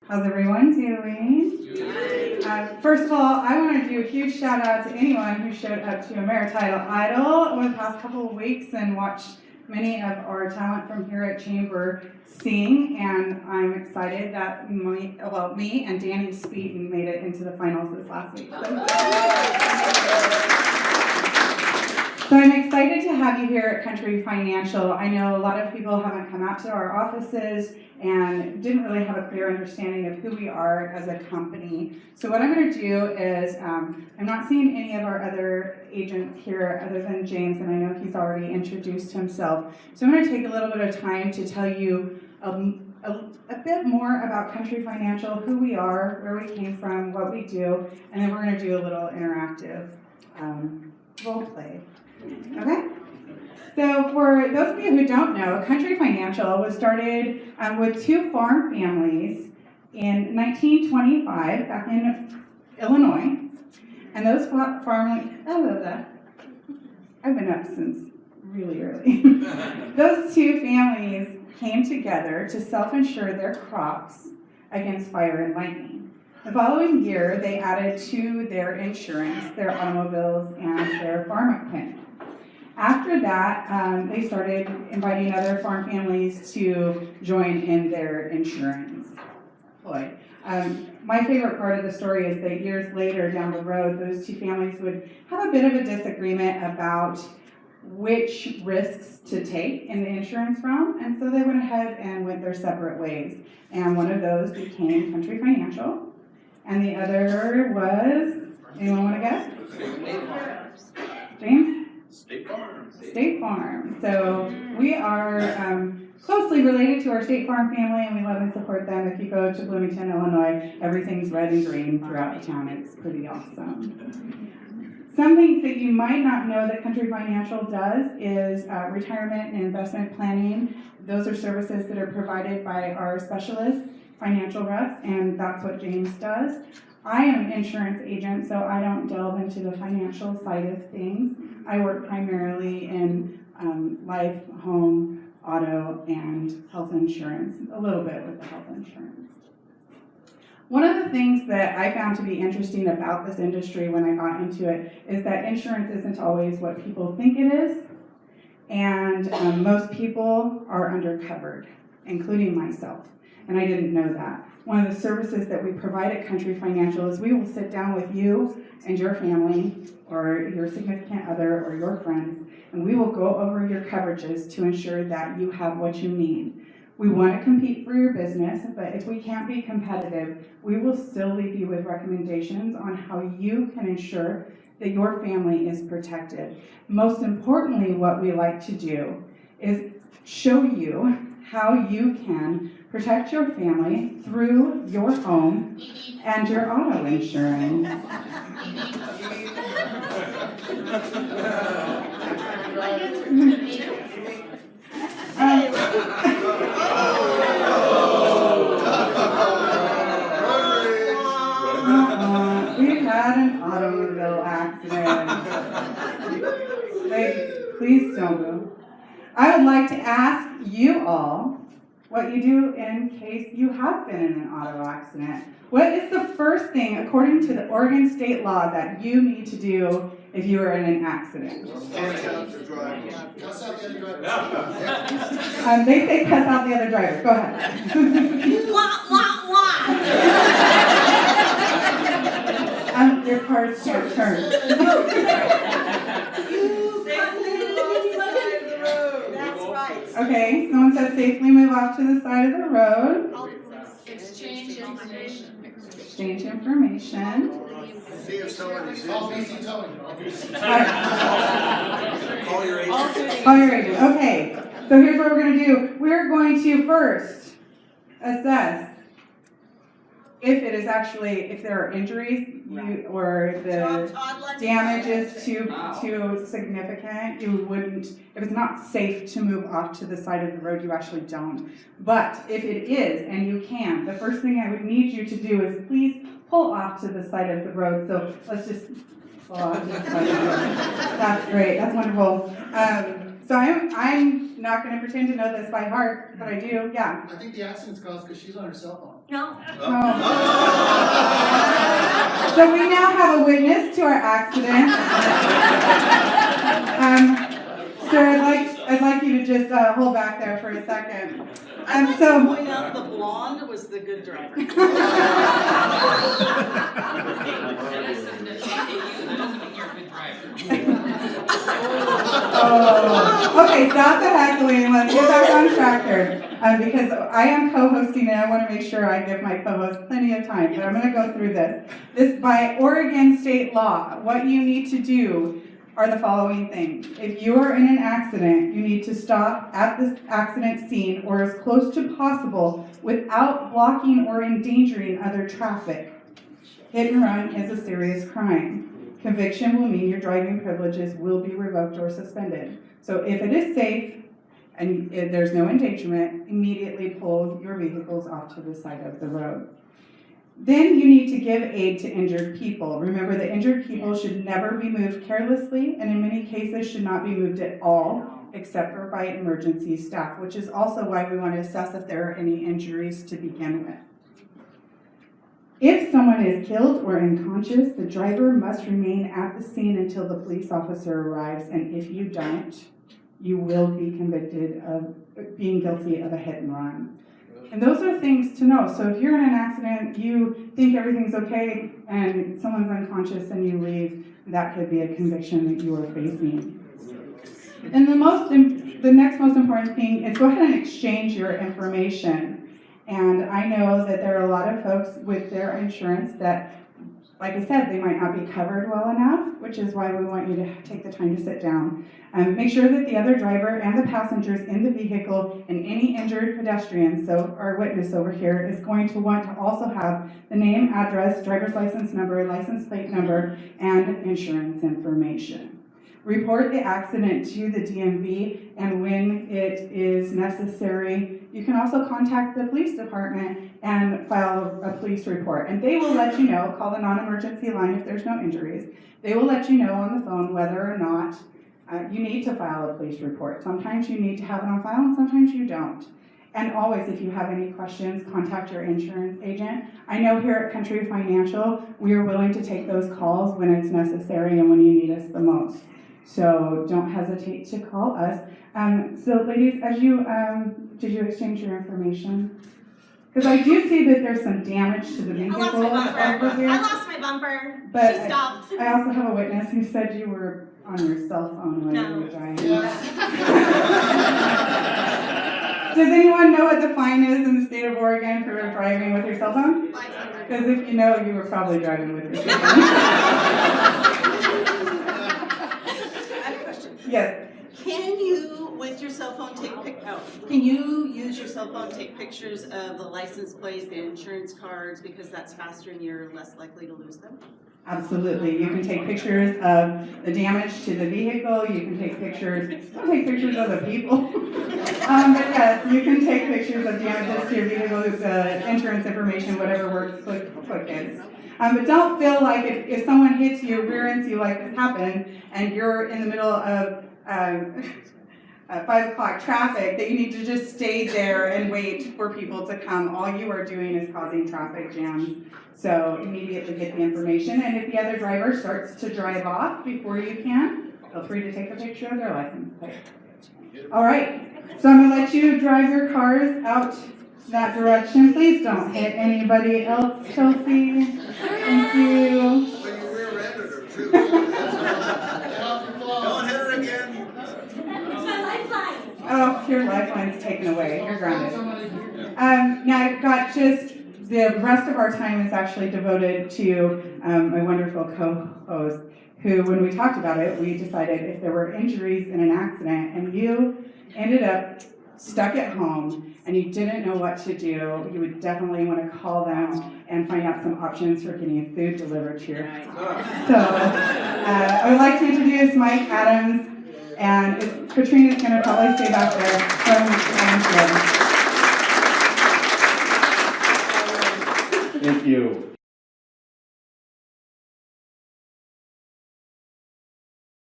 How's everyone doing? First of all, I want to do a huge shout out to anyone who showed up to Amerititle Idol over the past couple of weeks and watched many of our talent from here at Chamber sing, and I'm excited that me and Danny Speeden made it into the finals this last week. So I'm excited to have you here at Country Financial. I know a lot of people haven't come out to our offices and didn't really have a clear understanding of who we are as a company. So what I'm going to do is, I'm not seeing any of our other agents here other than James, and I know he's already introduced himself. So I'm going to take a little bit of time to tell you a bit more about Country Financial, who we are, where we came from, what we do, and then we're going to do a little interactive role play. Okay? So for those of you who don't know, Country Financial was started with two farm families in 1925 back in Illinois. And those I've been up since really early. Those two families came together to self-insure their crops against fire and lightning. The following year, they added to their insurance their automobiles and their farm equipment. After that, they started inviting other farm families to join in their insurance. Boy, my favorite part of the story is that years later down the road, those two families would have a bit of a disagreement about which risks to take in the insurance realm, and so they went ahead and went their separate ways. And one of those became Country Financial, and the other was, anyone want to guess? James? State Farm. State Farm. So we are closely related to our State Farm family, and we love and support them. If you go to Bloomington, Illinois, everything's red and green throughout the town. It's pretty awesome. Some things that you might not know that Country Financial does is retirement and investment planning. Those are services that are provided by our specialists, financial reps, and that's what James does. I am an insurance agent, so I don't delve into the financial side of things. I work primarily in life, home, auto, and health insurance, a little bit with the health insurance. One of the things that I found to be interesting about this industry when I got into it is that insurance isn't always what people think it is, and most people are undercovered, including myself, and I didn't know that. One of the services that we provide at Country Financial is we will sit down with you and your family or your significant other or your friends, and we will go over your coverages to ensure that you have what you need. We want to compete for your business, but if we can't be competitive, we will still leave you with recommendations on how you can ensure that your family is protected. Most importantly, what we like to do is show you how you can protect your family through your home and your auto insurance. We've had an automobile accident. Please don't go. I would like to ask you all what you do in case you have been in an auto accident. What is the first thing, according to the Oregon state law, that you need to do if you are in an accident? Cuss out the other driver. They say cuss out the other driver. Go ahead. Your car's can't turn. Okay, someone says safely move off to the side of the road. Exchange information. Exchange information. See if someone is call BC Towing. Call your agent. Call your agent. Okay, so here's what we're going to do. We're going to first assess if there are injuries or the damage is too significant, you wouldn't, if it's not safe to move off to the side of the road, you actually don't. But if it is, and you can, the first thing I would need you to do is please pull off to the side of the road. So let's just pull off to the side of the road. That's great, that's wonderful. So I'm not going to pretend to know this by heart, but I do, yeah. I think the accident's caused because she's on her cell phone. No. So we now have a witness to our accident. Sir, I'd like you to just hold back there for a second. I'd like to point out the blonde was the good driver. Oh, okay, stop the heckling. Let's get back on track here. Because I am co-hosting and I want to make sure I give my co-host plenty of time. But I'm going to go through this. This, by Oregon state law, what you need to do are the following things. If you are in an accident, you need to stop at this accident scene or as close to possible without blocking or endangering other traffic. Hit and run is a serious crime. Conviction will mean your driving privileges will be revoked or suspended. So if it is safe and if there's no endangerment, immediately pull your vehicles off to the side of the road. Then you need to give aid to injured people. Remember that injured people should never be moved carelessly and in many cases should not be moved at all except for by emergency staff, which is also why we want to assess if there are any injuries to begin with. If someone is killed or unconscious, the driver must remain at the scene until the police officer arrives, and if you don't, you will be convicted of being guilty of a hit and run. And those are things to know. So if you're in an accident, you think everything's okay, and someone's unconscious and you leave, that could be a conviction that you are facing. And the next most important thing is go ahead and exchange your information. And I know that there are a lot of folks with their insurance that, like I said, they might not be covered well enough, which is why we want you to take the time to sit down. Make sure that the other driver and the passengers in the vehicle and any injured pedestrian, so our witness over here, is going to want to also have the name, address, driver's license number, license plate number, and insurance information. Report the accident to the DMV, and when it is necessary, you can also contact the police department and file a police report. And they will let you know, call the non-emergency line if there's no injuries. They will let you know on the phone whether or not you need to file a police report. Sometimes you need to have it on file and sometimes you don't. And always, if you have any questions, contact your insurance agent. I know here at Country Financial, we are willing to take those calls when it's necessary and when you need us the most. So don't hesitate to call us. So ladies, as you, did you exchange your information? Because I do see that there's some damage to the vehicle over here. I lost my bumper. But She stopped. I also have a witness who said you were on your cell phone when you were driving. Does anyone know what the fine is in the state of Oregon for driving with your cell phone? Because if you know, you were probably driving with your cell phone. Yes. Can you, with your cell phone, can you use your cell phone, take pictures of the license plates, the insurance cards, because that's faster and you're less likely to lose them? Absolutely. You can take pictures of the damage to the vehicle. You can take pictures, don't take pictures of the people. But yes, you can take pictures of damages to your vehicle, the insurance information, whatever works, click is. But don't feel like if someone hits you, rear ends you like this happened, and you're in the middle of 5 o'clock traffic, that you need to just stay there and wait for people to come. All you are doing is causing traffic jams. So immediately get the information, and if the other driver starts to drive off before you can, feel free to take a picture of their license plate. All right, so I'm going to let you drive your cars out that direction. Please don't hit anybody else, Chelsea. Thank you. But you rear-ended her too. Get off your phone. Don't hit her again. It's my lifeline. Oh, your lifeline's taken away. You're grounded. Now I've got just the rest of our time is actually devoted to my wonderful co-host, who, when we talked about it, we decided if there were injuries in an accident and you ended up stuck at home and you didn't know what to do, you would definitely want to call them and find out some options for getting food delivered to your house. So I would like to introduce Mike Adams, and Katrina's going to probably stay back there from Thank you.